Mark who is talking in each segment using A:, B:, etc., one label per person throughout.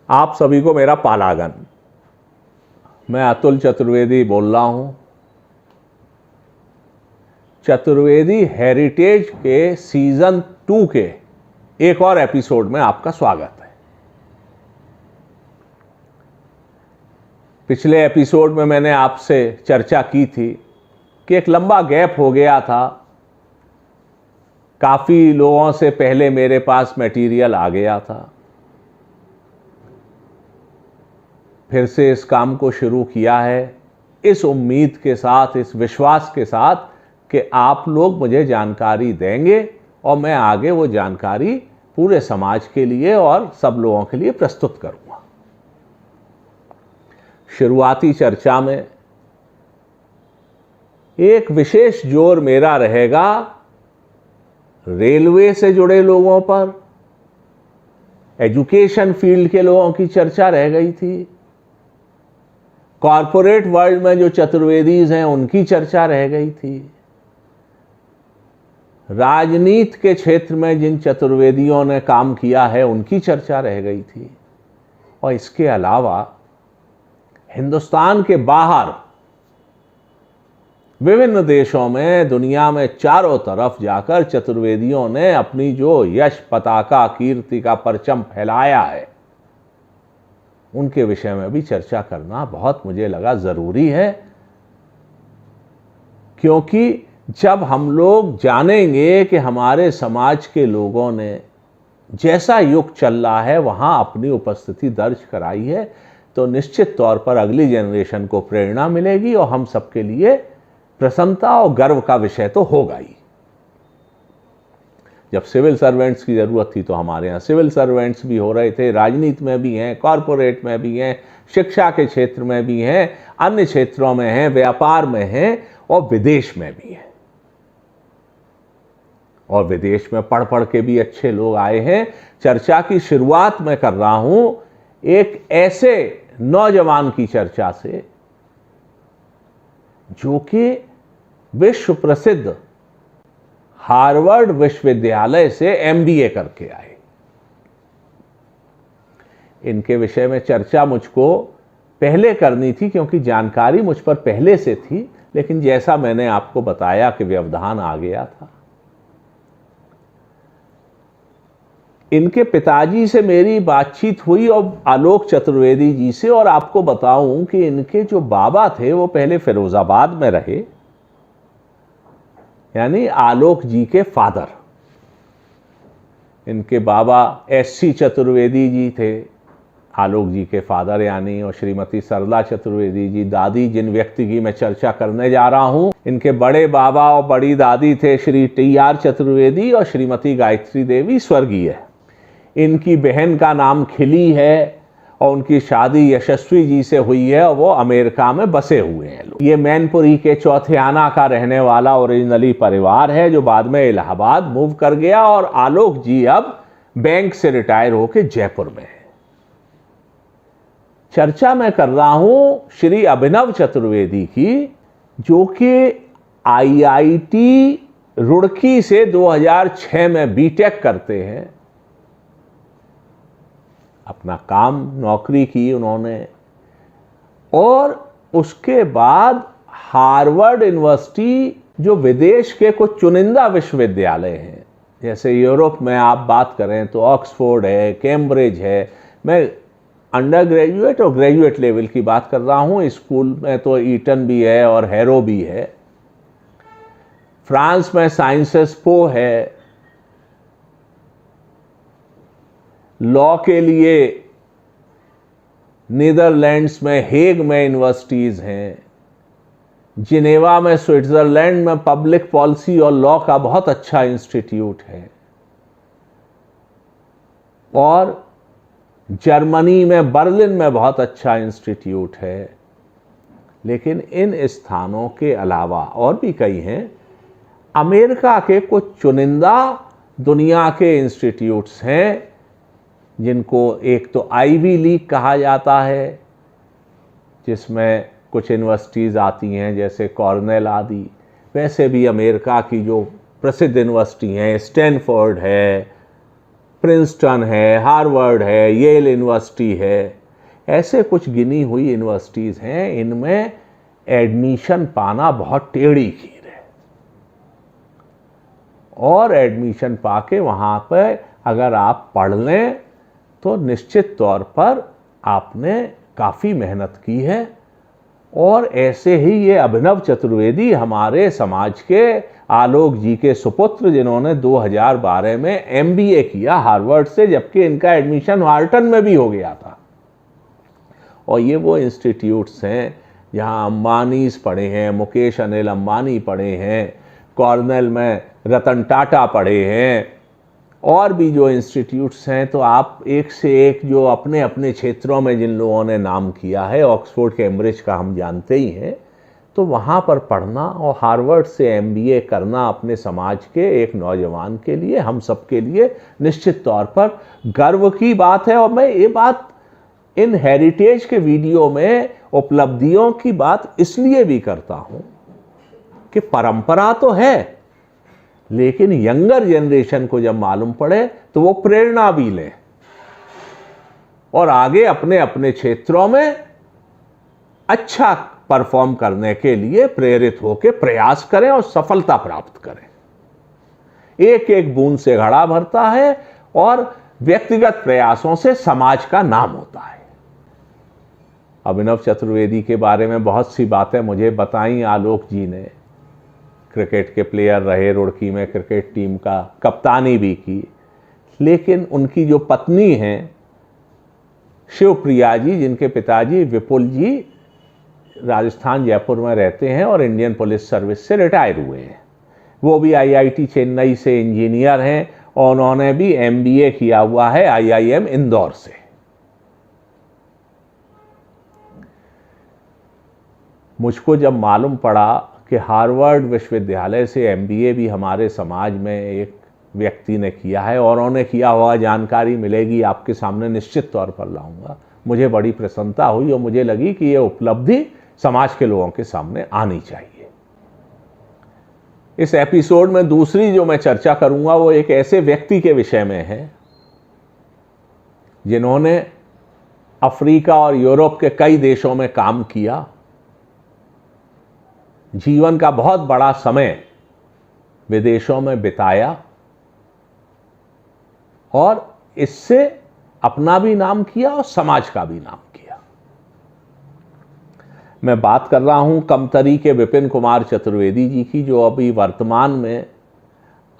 A: आप सभी को मेरा पालागन। मैं अतुल चतुर्वेदी बोल रहा हूं। चतुर्वेदी हेरिटेज के सीजन 2 के एक और एपिसोड में आपका स्वागत है। पिछले एपिसोड में मैंने आपसे चर्चा की थी कि एक लंबा गैप हो गया था। काफ़ी लोगों से पहले मेरे पास मटेरियल आ गया था। फिर से इस काम को शुरू किया है इस उम्मीद के साथ, इस विश्वास के साथ कि आप लोग मुझे जानकारी देंगे और मैं आगे वो जानकारी पूरे समाज के लिए और सब लोगों के लिए प्रस्तुत करूंगा। शुरुआती चर्चा में एक विशेष जोर मेरा रहेगा रेलवे से जुड़े लोगों पर। एजुकेशन फील्ड के लोगों की चर्चा रह गई थी। कॉरपोरेट वर्ल्ड में जो चतुर्वेदीज हैं उनकी चर्चा रह गई थी। राजनीति के क्षेत्र में जिन चतुर्वेदियों ने काम किया है उनकी चर्चा रह गई थी। और इसके अलावा हिंदुस्तान के बाहर विभिन्न देशों में, दुनिया में चारों तरफ जाकर चतुर्वेदियों ने अपनी जो यश पताका, कीर्ति का परचम फैलाया है, उनके विषय में भी चर्चा करना बहुत मुझे लगा जरूरी है। क्योंकि जब हम लोग जानेंगे कि हमारे समाज के लोगों ने जैसा युग चल रहा है वहां अपनी उपस्थिति दर्ज कराई है, तो निश्चित तौर पर अगली जनरेशन को प्रेरणा मिलेगी और हम सबके लिए प्रसन्नता और गर्व का विषय तो होगा ही। जब सिविल सर्वेंट्स की जरूरत थी तो हमारे यहाँ सिविल सर्वेंट्स भी हो रहे थे, राजनीति में भी हैं, कॉरपोरेट में भी हैं, शिक्षा के क्षेत्र में भी हैं, अन्य क्षेत्रों में हैं, व्यापार में हैं और विदेश में भी हैं। और विदेश में पढ़ पढ़ के भी अच्छे लोग आए हैं। चर्चा की शुरुआत मैं कर रहा हूं एक ऐसे नौजवान की चर्चा से जो कि विश्व प्रसिद्ध हार्वर्ड विश्वविद्यालय से MBA करके आए। इनके विषय में चर्चा मुझको पहले करनी थी क्योंकि जानकारी मुझ पर पहले से थी, लेकिन जैसा मैंने आपको बताया कि व्यवधान आ गया था। इनके पिताजी से मेरी बातचीत हुई और आलोक चतुर्वेदी जी से, और आपको बताऊं कि इनके जो बाबा थे वो पहले फिरोजाबाद में रहे, यानी आलोक जी के फादर। इनके बाबा SC चतुर्वेदी जी थे, आलोक जी के फादर यानी, और श्रीमती सरला चतुर्वेदी जी दादी, जिन व्यक्ति की मैं चर्चा करने जा रहा हूं। इनके बड़े बाबा और बड़ी दादी थे श्री TR चतुर्वेदी और श्रीमती गायत्री देवी स्वर्गीय। इनकी बहन का नाम खिली है और उनकी शादी यशस्वी जी से हुई है और वो अमेरिका में बसे हुए हैं। ये मैनपुरी के चौथे आना का रहने वाला ओरिजिनली परिवार है जो बाद में इलाहाबाद मूव कर गया, और आलोक जी अब बैंक से रिटायर होकर जयपुर में है। चर्चा मैं कर रहा हूं श्री अभिनव चतुर्वेदी की, जो कि IIT रुड़की से 2006 में B.Tech करते हैं। अपना काम, नौकरी की उन्होंने, और उसके बाद हार्वर्ड यूनिवर्सिटी, जो विदेश के कुछ चुनिंदा विश्वविद्यालय हैं, जैसे यूरोप में आप बात करें तो ऑक्सफोर्ड है, कैम्ब्रिज है। मैं अंडर ग्रेजुएट और ग्रेजुएट लेवल की बात कर रहा हूं। स्कूल में तो ईटन भी है और हैरो भी है। फ्रांस में साइंसेस पो है। लॉ के लिए नीदरलैंड्स में हेग में यूनिवर्सिटीज हैं। जिनेवा में, स्विट्जरलैंड में पब्लिक पॉलिसी और लॉ का बहुत अच्छा इंस्टीट्यूट है, और जर्मनी में बर्लिन में बहुत अच्छा इंस्टीट्यूट है। लेकिन इन स्थानों के अलावा और भी कई हैं। अमेरिका के कुछ चुनिंदा दुनिया के इंस्टीट्यूट्स हैं, जिनको एक तो आईवी लीग कहा जाता है, जिसमें कुछ यूनिवर्सिटीज़ आती हैं जैसे कॉर्नेल आदि। वैसे भी अमेरिका की जो प्रसिद्ध यूनिवर्सिटी हैं, स्टैनफोर्ड है, प्रिंसटन है, हार्वर्ड है, येल यूनिवर्सिटी है, ऐसे कुछ गिनी हुई यूनिवर्सिटीज़ हैं, इनमें एडमिशन पाना बहुत टेढ़ी खीर है। और एडमिशन पाके वहाँ पर अगर आप पढ़ लें तो निश्चित तौर पर आपने काफ़ी मेहनत की है। और ऐसे ही ये अभिनव चतुर्वेदी हमारे समाज के आलोक जी के सुपुत्र, जिन्होंने 2012 में MBA किया हार्वर्ड से, जबकि इनका एडमिशन वार्टन में भी हो गया था। और ये वो इंस्टीट्यूट्स हैं जहाँ अंबानीज पढ़े हैं, मुकेश अनिल अंबानी पढ़े हैं, कॉर्नेल में रतन टाटा पढ़े हैं, और भी जो इंस्टीट्यूट्स हैं। तो आप एक से एक जो अपने अपने क्षेत्रों में जिन लोगों ने नाम किया है, ऑक्सफोर्ड कैम्ब्रिज का हम जानते ही हैं, तो वहाँ पर पढ़ना और हार्वर्ड से MBA करना अपने समाज के एक नौजवान के लिए, हम सब के लिए निश्चित तौर पर गर्व की बात है। और मैं ये बात इन हेरिटेज के वीडियो में उपलब्धियों की बात इसलिए भी करता हूँ कि परंपरा तो है, लेकिन यंगर जनरेशन को जब मालूम पड़े तो वो प्रेरणा भी लें और आगे अपने अपने क्षेत्रों में अच्छा परफॉर्म करने के लिए प्रेरित होकर प्रयास करें और सफलता प्राप्त करें। एक एक बूंद से घड़ा भरता है और व्यक्तिगत प्रयासों से समाज का नाम होता है। अभिनव चतुर्वेदी के बारे में बहुत सी बातें मुझे बताई आलोक जी ने। क्रिकेट के प्लेयर रहे, रुड़की में क्रिकेट टीम का कप्तानी भी की, लेकिन उनकी जो पत्नी हैं शिवप्रिया जी, जिनके पिताजी विपुल जी राजस्थान जयपुर में रहते हैं और इंडियन पुलिस सर्विस से रिटायर हुए हैं, वो भी IIT चेन्नई से इंजीनियर हैं और उन्होंने भी MBA किया हुआ है IIM इंदौर से। मुझको जब मालूम पड़ा कि हार्वर्ड विश्वविद्यालय से MBA भी हमारे समाज में एक व्यक्ति ने किया है और उन्होंने किया हुआ जानकारी मिलेगी, आपके सामने निश्चित तौर पर लाऊंगा, मुझे बड़ी प्रसन्नता हुई और मुझे लगी कि ये उपलब्धि समाज के लोगों के सामने आनी चाहिए। इस एपिसोड में दूसरी जो मैं चर्चा करूंगा वो एक ऐसे व्यक्ति के विषय में है जिन्होंने अफ्रीका और यूरोप के कई देशों में काम किया, जीवन का बहुत बड़ा समय विदेशों में बिताया और इससे अपना भी नाम किया और समाज का भी नाम किया। मैं बात कर रहा हूं कमतरी के विपिन कुमार चतुर्वेदी जी की, जो अभी वर्तमान में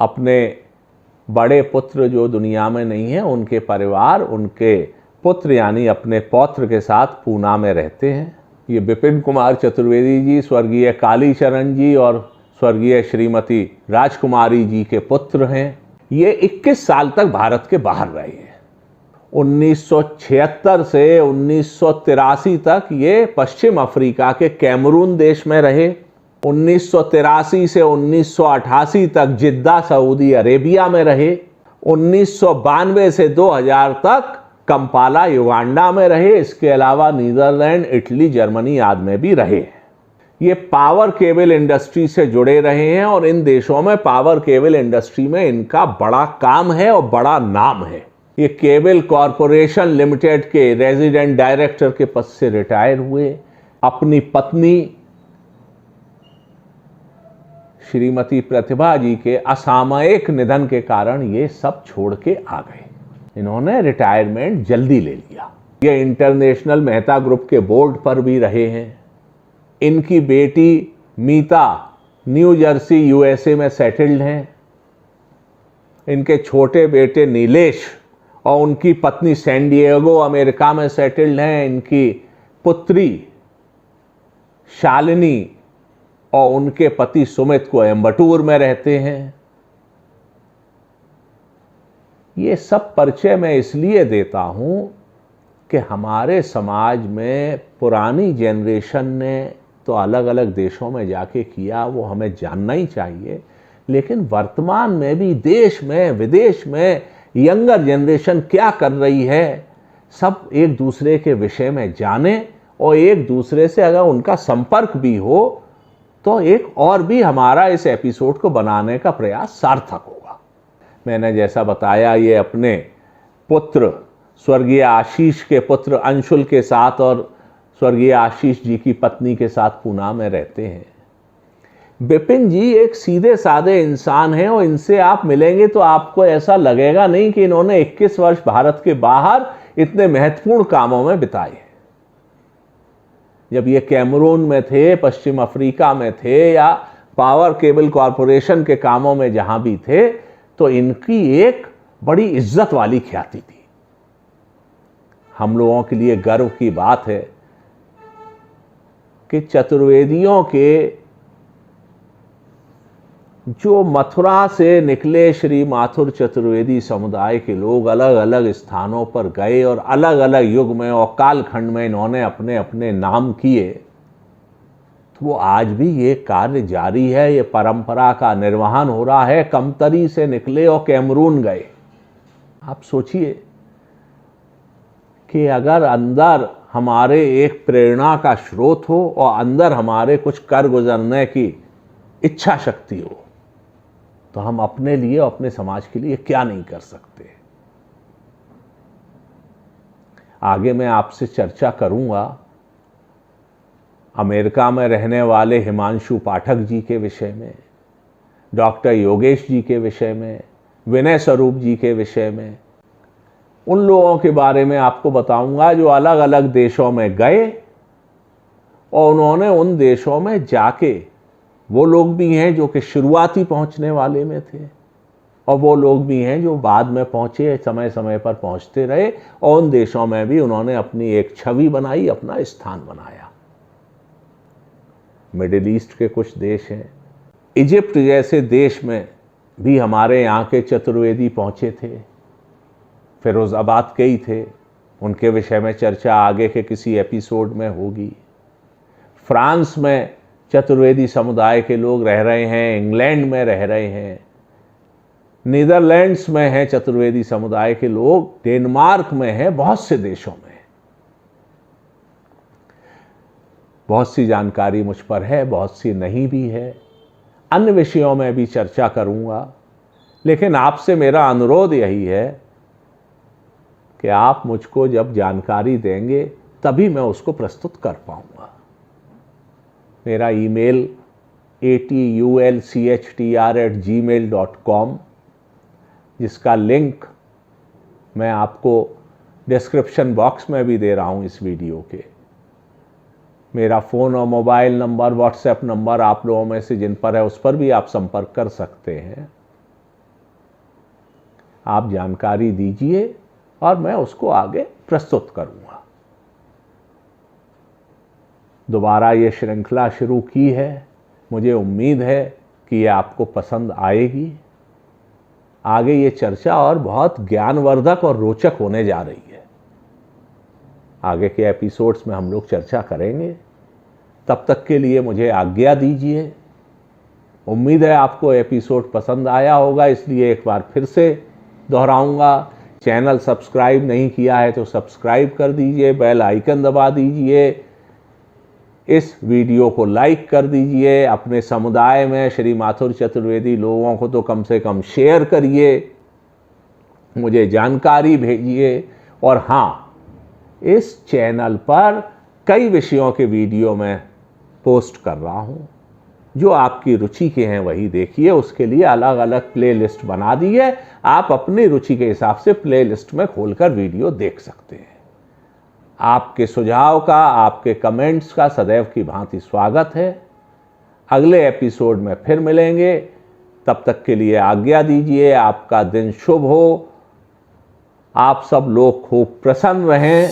A: अपने बड़े पुत्र जो दुनिया में नहीं है, उनके परिवार, उनके पुत्र यानी अपने पौत्र के साथ पूना में रहते हैं। ये विपिन कुमार चतुर्वेदी जी स्वर्गीय कालीचरण जी और स्वर्गीय श्रीमती राजकुमारी जी के पुत्र हैं। ये 21 साल तक भारत के बाहर रहे हैं। 1976 से 1983 तक ये पश्चिम अफ्रीका के कैमरून देश में रहे। 1983 से 1988 तक जिद्दा सऊदी अरेबिया में रहे। 1992 से 2000 तक कंपाला युगांडा में रहे। इसके अलावा नीदरलैंड, इटली, जर्मनी आदि में भी रहे। ये पावर केबल इंडस्ट्री से जुड़े रहे हैं और इन देशों में पावर केबल इंडस्ट्री में इनका बड़ा काम है और बड़ा नाम है। ये केबल कॉरपोरेशन लिमिटेड के रेजिडेंट डायरेक्टर के पद से रिटायर हुए। अपनी पत्नी श्रीमती प्रतिभा जी के असामयिक निधन के कारण ये सब छोड़ के आ गए। इन्होंने रिटायरमेंट जल्दी ले लिया। ये इंटरनेशनल मेहता ग्रुप के बोर्ड पर भी रहे हैं। इनकी बेटी मीता न्यू जर्सी USA में सेटल्ड हैं। इनके छोटे बेटे नीलेश और उनकी पत्नी सैन डिएगो अमेरिका में सेटल्ड हैं। इनकी पुत्री शालिनी और उनके पति सुमित कोयम्बटूर में रहते हैं। ये सब परिचय मैं इसलिए देता हूं कि हमारे समाज में पुरानी जनरेशन ने तो अलग अलग देशों में जाके किया, वो हमें जानना ही चाहिए, लेकिन वर्तमान में भी देश में विदेश में यंगर जनरेशन क्या कर रही है, सब एक दूसरे के विषय में जाने और एक दूसरे से अगर उनका संपर्क भी हो तो एक और भी हमारा इस एपिसोड को बनाने का प्रयास सार्थक होगा। मैंने जैसा बताया, ये अपने पुत्र स्वर्गीय आशीष के पुत्र अंशुल के साथ और स्वर्गीय आशीष जी की पत्नी के साथ पूना में रहते हैं। विपिन जी एक सीधे साधे इंसान हैं और इनसे आप मिलेंगे तो आपको ऐसा लगेगा नहीं कि इन्होंने 21 वर्ष भारत के बाहर इतने महत्वपूर्ण कामों में बिताए। जब ये कैमरून में थे, पश्चिम अफ्रीका में थे या पावर केबल कॉरपोरेशन के कामों में जहां भी थे, तो इनकी एक बड़ी इज्जत वाली ख्याति थी। हम लोगों के लिए गर्व की बात है कि चतुर्वेदियों के जो मथुरा से निकले श्री माथुर चतुर्वेदी समुदाय के लोग अलग अलग स्थानों पर गए और अलग अलग युग में और कालखंड में इन्होंने अपने अपने नाम किए, तो वो आज भी ये कार्य जारी है, ये परंपरा का निर्वहन हो रहा है। कमतरी से निकले और कैमरून गए। आप सोचिए कि अगर अंदर हमारे एक प्रेरणा का स्रोत हो और अंदर हमारे कुछ कर गुजरने की इच्छा शक्ति हो, तो हम अपने लिए और अपने समाज के लिए क्या नहीं कर सकते। आगे मैं आपसे चर्चा करूंगा अमेरिका में रहने वाले हिमांशु पाठक जी के विषय में, डॉक्टर योगेश जी के विषय में, विनय स्वरूप जी के विषय में। उन लोगों के बारे में आपको बताऊंगा जो अलग अलग देशों में गए और उन्होंने उन देशों में जाके, वो लोग भी हैं जो कि शुरुआती पहुंचने वाले में थे और वो लोग भी हैं जो बाद में पहुंचे, समय समय पर पहुंचते रहे और उन देशों में भी उन्होंने अपनी एक छवि बनाई, अपना स्थान बनाया। मिडिल ईस्ट के कुछ देश हैं, इजिप्ट जैसे देश में भी हमारे यहाँ के चतुर्वेदी पहुंचे थे, फिरोजाबाद के ही थे। उनके विषय में चर्चा आगे के किसी एपिसोड में होगी। फ्रांस में चतुर्वेदी समुदाय के लोग रह रहे हैं, इंग्लैंड में रह रहे हैं, नीदरलैंड्स में हैं चतुर्वेदी समुदाय के लोग, डेनमार्क में हैं, बहुत से देशों में। बहुत सी जानकारी मुझ पर है, बहुत सी नहीं भी है। अन्य विषयों में भी चर्चा करूंगा, लेकिन आपसे मेरा अनुरोध यही है कि आप मुझको जब जानकारी देंगे तभी मैं उसको प्रस्तुत कर पाऊंगा। मेरा ईमेल atulchr@gmail.com, जिसका लिंक मैं आपको डिस्क्रिप्शन बॉक्स में भी दे रहा हूं इस वीडियो के। मेरा फ़ोन और मोबाइल नंबर, व्हाट्सएप नंबर आप लोगों में से जिन पर है उस पर भी आप संपर्क कर सकते हैं। आप जानकारी दीजिए और मैं उसको आगे प्रस्तुत करूंगा। दोबारा ये श्रृंखला शुरू की है, मुझे उम्मीद है कि ये आपको पसंद आएगी। आगे ये चर्चा और बहुत ज्ञानवर्धक और रोचक होने जा रही है। आगे के एपिसोड्स में हम लोग चर्चा करेंगे। तब तक के लिए मुझे आज्ञा दीजिए। उम्मीद है आपको एपिसोड पसंद आया होगा, इसलिए एक बार फिर से दोहराऊंगा, चैनल सब्सक्राइब नहीं किया है तो सब्सक्राइब कर दीजिए, बेल आइकन दबा दीजिए, इस वीडियो को लाइक कर दीजिए, अपने समुदाय में श्री माथुर चतुर्वेदी लोगों को तो कम से कम शेयर करिए, मुझे जानकारी भेजिए। और हाँ, इस चैनल पर कई विषयों के वीडियो मैं पोस्ट कर रहा हूँ, जो आपकी रुचि के हैं वही देखिए। उसके लिए अलग अलग प्लेलिस्ट बना दी है, आप अपनी रुचि के हिसाब से प्लेलिस्ट में खोलकर वीडियो देख सकते हैं। आपके सुझाव का, आपके कमेंट्स का सदैव की भांति स्वागत है। अगले एपिसोड में फिर मिलेंगे, तब तक के लिए आज्ञा दीजिए। आपका दिन शुभ हो, आप सब लोग खूब प्रसन्न रहें।